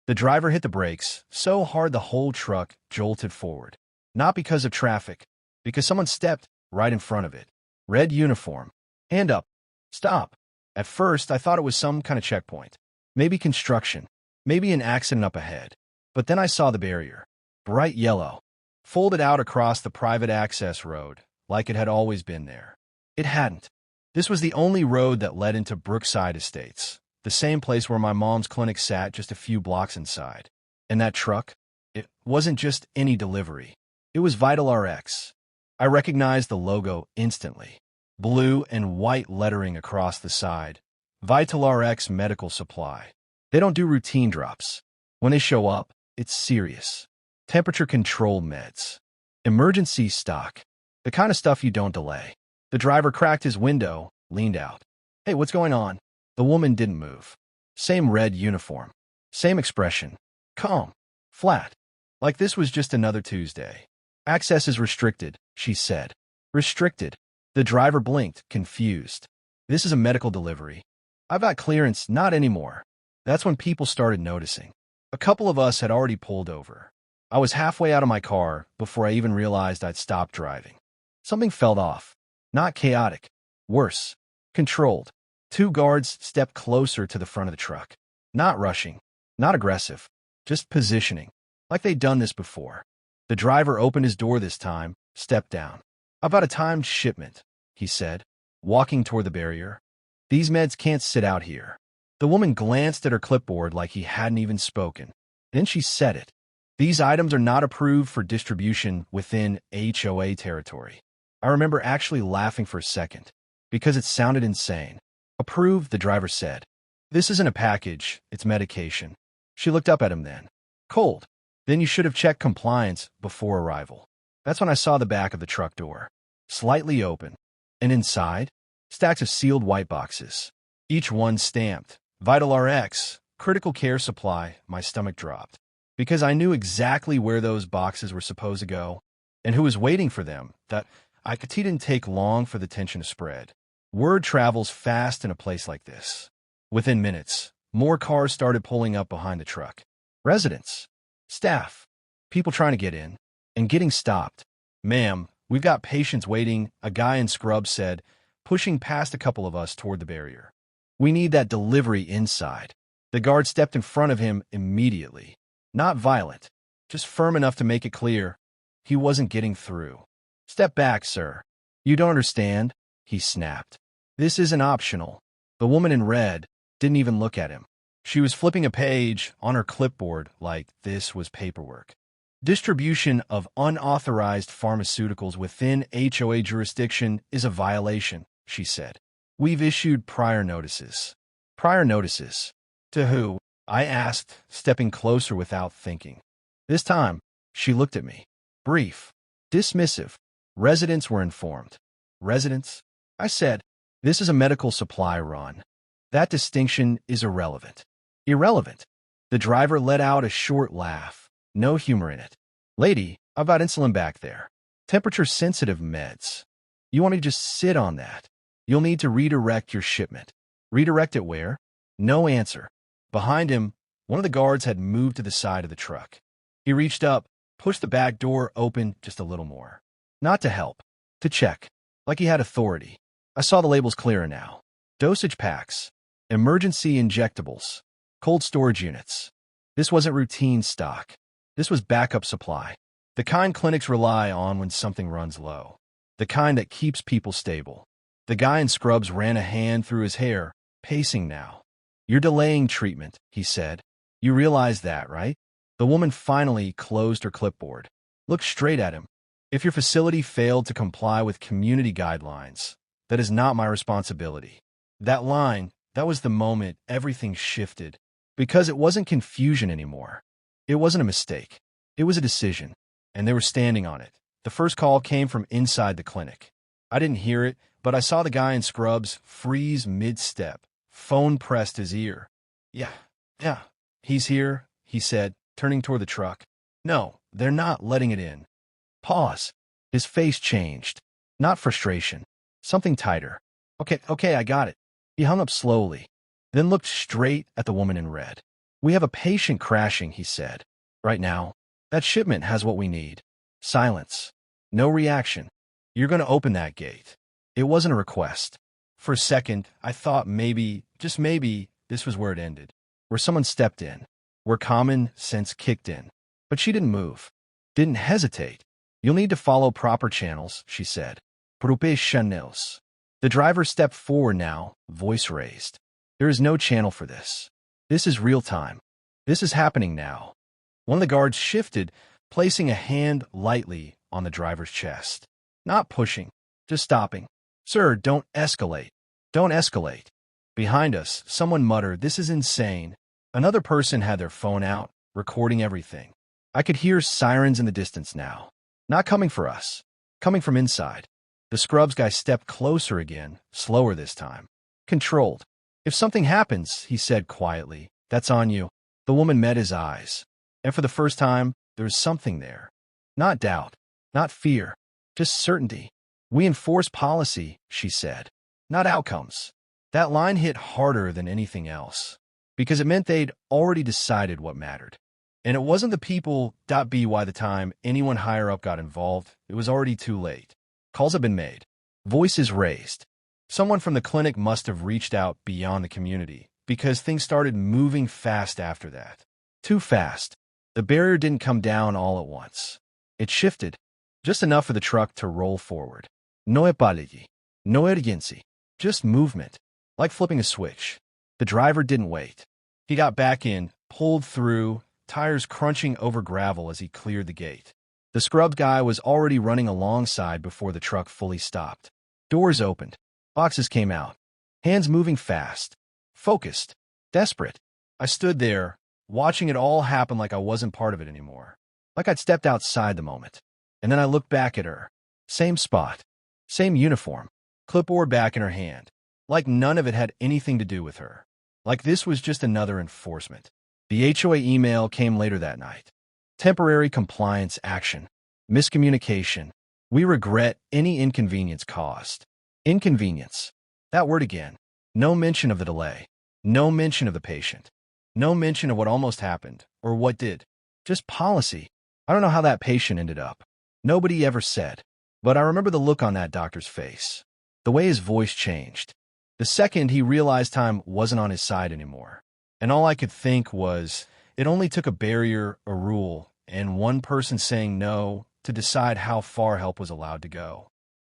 The driver hit the brakes so hard the whole truck jolted forward. Not because of traffic, because someone stepped right in front of it. Red uniform. Hand up. Stop. At first, I thought it was some kind of checkpoint. Maybe construction. Maybe an accident up ahead. But then I saw the barrier. Bright yellow. Folded out across the private access road, like it had always been there. It hadn't. This was the only road that led into Brookside Estates, the same place where my mom's clinic sat just a few blocks inside. And that truck? It wasn't just any delivery. It was VitalRx. I recognized the logo instantly. Blue and white lettering across the side. VitalRx Medical Supply. They don't do routine drops. When they show up, it's serious. Temperature control meds. Emergency stock. The kind of stuff you don't delay. The driver cracked his window, leaned out. Hey, what's going on? The woman didn't move. Same red uniform. Same expression. Calm. Flat. Like this was just another Tuesday. Access is restricted, she said. Restricted. The driver blinked, confused. This is a medical delivery. I've got clearance, not anymore. That's when people started noticing. A couple of us had already pulled over. I was halfway out of my car before I even realized I'd stopped driving. Something felt off. Not chaotic. Worse. Controlled. Two guards stepped closer to the front of the truck. Not rushing. Not aggressive. Just positioning. Like they'd done this before. The driver opened his door this time, stepped down. I've got a timed shipment, he said, walking toward the barrier. These meds can't sit out here. The woman glanced at her clipboard like he hadn't even spoken. Then she said it. These items are not approved for distribution within HOA territory. I remember actually laughing for a second, because it sounded insane. Approved, the driver said. This isn't a package, it's medication. She looked up at him then. Cold. Then you should have checked compliance before arrival. That's when I saw the back of the truck door. Slightly open. And inside, stacks of sealed white boxes. Each one stamped. VitalRx, critical care supply. My stomach dropped. Because I knew exactly where those boxes were supposed to go, and who was waiting for them. That it didn't take long for the tension to spread. Word travels fast in a place like this. Within minutes, more cars started pulling up behind the truck. Residents. Staff. People trying to get in. And getting stopped. Ma'am, we've got patients waiting, a guy in scrubs said, pushing past a couple of us toward the barrier. We need that delivery inside. The guard stepped in front of him immediately. Not violent, just firm enough to make it clear he wasn't getting through. Step back, sir. You don't understand, he snapped. This isn't optional. The woman in red didn't even look at him. She was flipping a page on her clipboard like this was paperwork. Distribution of unauthorized pharmaceuticals within HOA jurisdiction is a violation, she said. We've issued prior notices. Prior notices? To who? I asked, stepping closer without thinking. This time, she looked at me. Brief. Dismissive. Residents were informed. Residents? I said, this is a medical supply run. That distinction is irrelevant. Irrelevant. The driver let out a short laugh. No humor in it. Lady, I've got insulin back there. Temperature-sensitive meds. You want to just sit on that? You'll need to redirect your shipment. Redirect it where? No answer. Behind him, one of the guards had moved to the side of the truck. He reached up, pushed the back door open just a little more. Not to help. To check. Like he had authority. I saw the labels clearer now. Dosage packs. Emergency injectables. Cold storage units. This wasn't routine stock. This was backup supply. The kind clinics rely on when something runs low. The kind that keeps people stable. The guy in scrubs ran a hand through his hair, pacing now. You're delaying treatment, he said. You realize that, right? The woman finally closed her clipboard. Looked straight at him. If your facility failed to comply with community guidelines, that is not my responsibility. That line, that was the moment everything shifted. Because it wasn't confusion anymore. It wasn't a mistake. It was a decision. And they were standing on it. The first call came from inside the clinic. I didn't hear it, but I saw the guy in scrubs freeze mid-step. Phone pressed his ear. Yeah. He's here, he said, turning toward the truck. No, they're not letting it in. Pause. His face changed. Not frustration. Something tighter. Okay, I got it. He hung up slowly, then looked straight at the woman in red. We have a patient crashing, he said. Right now. That shipment has what we need. Silence. No reaction. You're going to open that gate. It wasn't a request. For a second, I thought maybe, just maybe, this was where it ended. Where someone stepped in. Where common sense kicked in. But she didn't move. Didn't hesitate. You'll need to follow proper channels, she said. Proper channels. The driver stepped forward now, voice raised. There is no channel for this. This is real time. This is happening now. One of the guards shifted, placing a hand lightly on the driver's chest. Not pushing, just stopping. Sir, don't escalate. Don't escalate. Behind us, someone muttered, this is insane. Another person had their phone out, recording everything. I could hear sirens in the distance now. Not coming for us. Coming from inside. The scrubs guy stepped closer again, slower this time. Controlled. If something happens, he said quietly, that's on you. The woman met his eyes. And for the first time, there was something there. Not doubt. Not fear. Just certainty. We enforce policy, she said. Not outcomes. That line hit harder than anything else. Because it meant they'd already decided what mattered. And it wasn't the people .b by the time anyone higher up got involved. It was already too late. Calls have been made. Voices raised. Someone from the clinic must have reached out beyond the community, because things started moving fast after that. Too fast. The barrier didn't come down all at once. It shifted, just enough for the truck to roll forward. No epaligi. No urgency. Just movement. Like flipping a switch. The driver didn't wait. He got back in, pulled through, tires crunching over gravel as he cleared the gate. The scrubbed guy was already running alongside before the truck fully stopped. Doors opened. Boxes came out. Hands moving fast. Focused. Desperate. I stood there, watching it all happen like I wasn't part of it anymore. Like I'd stepped outside the moment. And then I looked back at her. Same spot. Same uniform. Clipboard back in her hand. Like none of it had anything to do with her. Like this was just another enforcement. The HOA email came later that night. Temporary compliance action. Miscommunication. We regret any inconvenience caused. Inconvenience. That word again. No mention of the delay. No mention of the patient. No mention of what almost happened, or what did. Just policy. I don't know how that patient ended up. Nobody ever said. But I remember the look on that doctor's face. The way his voice changed. The second he realized time wasn't on his side anymore. And all I could think was, it only took a barrier, a rule, and one person saying no to decide how far help was allowed to go.